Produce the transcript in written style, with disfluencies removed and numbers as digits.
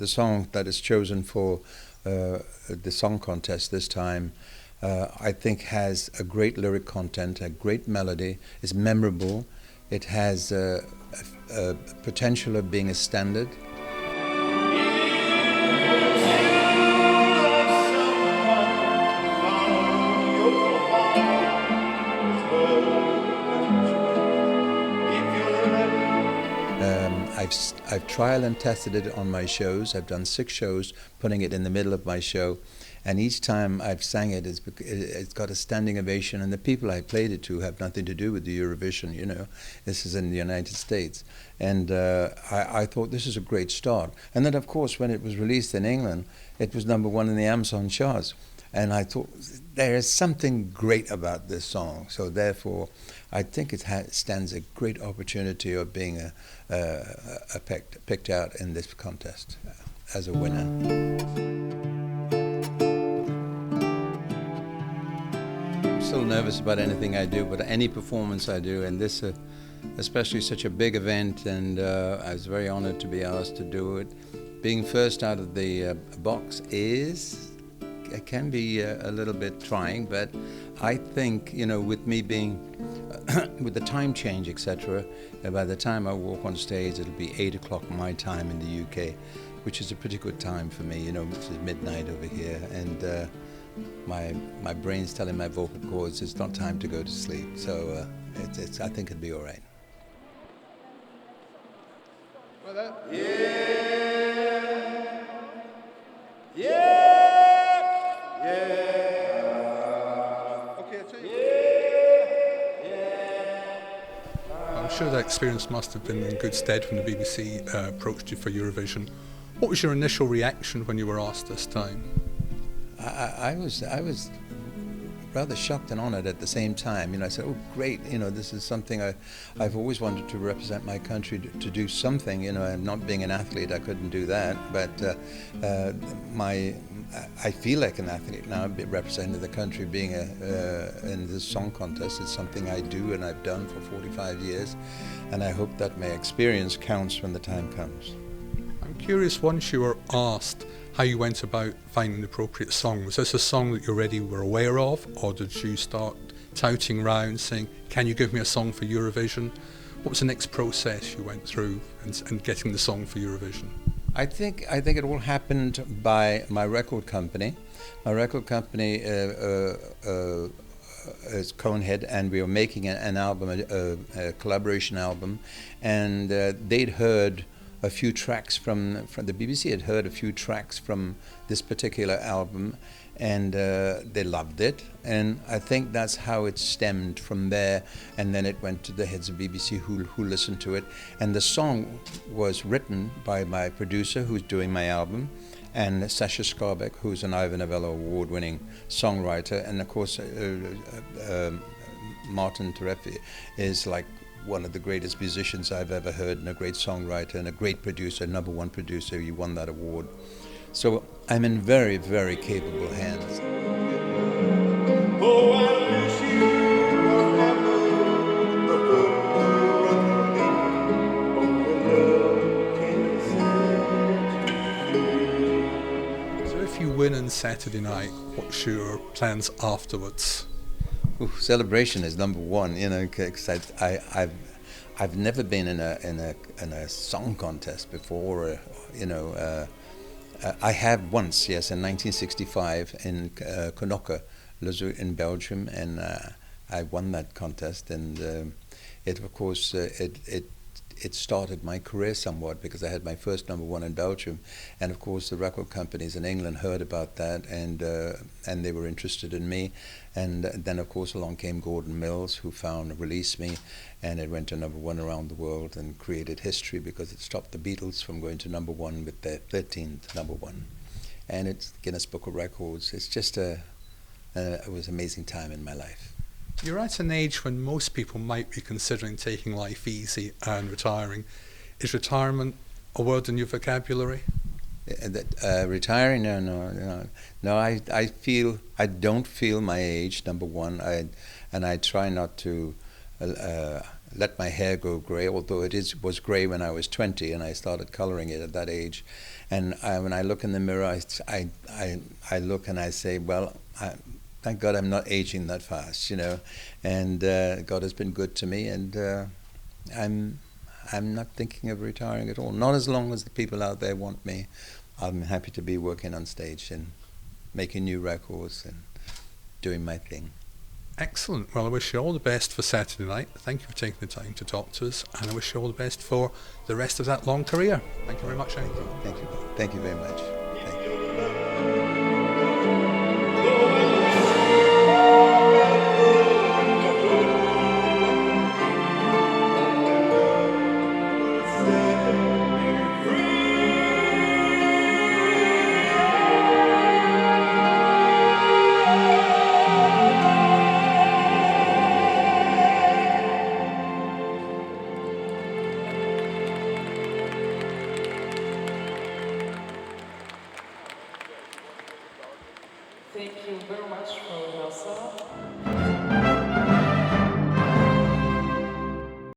the song that is chosen for the song contest this time, I think has a great lyric content, a great melody, is memorable. It has a potential of being a standard. I've trial and tested it on my shows. I've done 6 shows, putting it in the middle of my show, and each time I've sang it, it's got a standing ovation, and the people I played it to have nothing to do with the Eurovision, you know. This is in the United States, and I thought this is a great start. And then, of course, when it was released in England, it was #1 in the Amazon charts. And I thought, there is something great about this song. So therefore, I think it stands a great opportunity of being picked out in this contest as a winner. I'm still nervous about anything I do, but any performance I do, and this especially such a big event, and I was very honored to be asked to do it. Being first out of the box it can be a little bit trying, but I think, you know, with me being, with the time change, etc., by the time I walk on stage, it'll be 8 o'clock my time in the UK, which is a pretty good time for me, you know, which is midnight over here, and my brain's telling my vocal cords it's not time to go to sleep, so I think it'll be all right. Yeah! Yeah! I'm sure that experience must have been in good stead when the BBC approached you for Eurovision. What was your initial reaction when you were asked this time? I was rather shocked and honored at the same time. You know, I said, "Oh, great! You know, this is something I've always wanted to represent my country, to do something. You know, and not being an athlete, I couldn't do that. But I feel like an athlete now, representing the country, being in this song contest. It's something I do and I've done for 45 years, and I hope that my experience counts when the time comes." I'm curious, once you were asked how you went about finding the appropriate song, was this a song that you already were aware of, or did you start touting round saying, "Can you give me a song for Eurovision"? What was the next process you went through in getting the song for Eurovision? I think it all happened by my record company. My record company is Conehead, and we were making an album, a collaboration album, and they'd heard a few tracks from the BBC had heard a few tracks from this particular album, and they loved it, and I think that's how it stemmed from there, and then it went to the heads of BBC who listened to it, and the song was written by my producer who's doing my album, and Sasha Skarbek, who's an Ivor Novello award-winning songwriter, and of course Martin Terefi is like one of the greatest musicians I've ever heard, and a great songwriter and a great producer, #1 producer. He won that award. So I'm in very, very capable hands. So if you win on Saturday night, what's your plans afterwards? Ooh, celebration is #1, you know, because I've never been in a song contest before, you know. I have once, yes, in 1965 in Knokke in Belgium, and I won that contest, and it, of course, it started my career somewhat, because I had my first #1 in Belgium, and of course the record companies in England heard about that, and they were interested in me, and then of course along came Gordon Mills, who released me, and it went to #1 around the world and created history, because it stopped the Beatles from going to #1 with their 13th #1, and it's Guinness Book of Records. It's just it was an amazing time in my life. You're at an age when most people might be considering taking life easy and retiring. Is retirement a word in your vocabulary? Retiring? No. I don't feel my age, #1. And I try not to let my hair go grey, although was grey when I was 20 and I started colouring it at that age. And when I look in the mirror, I look and I say, well, thank God I'm not aging that fast, you know. And God has been good to me, and I'm not thinking of retiring at all. Not as long as the people out there want me. I'm happy to be working on stage and making new records and doing my thing. Excellent. Well, I wish you all the best for Saturday night. Thank you for taking the time to talk to us, and I wish you all the best for the rest of that long career. Thank you very much, Andy. Thank you. Thank you very much. Thank you. Thank you very much for your answer.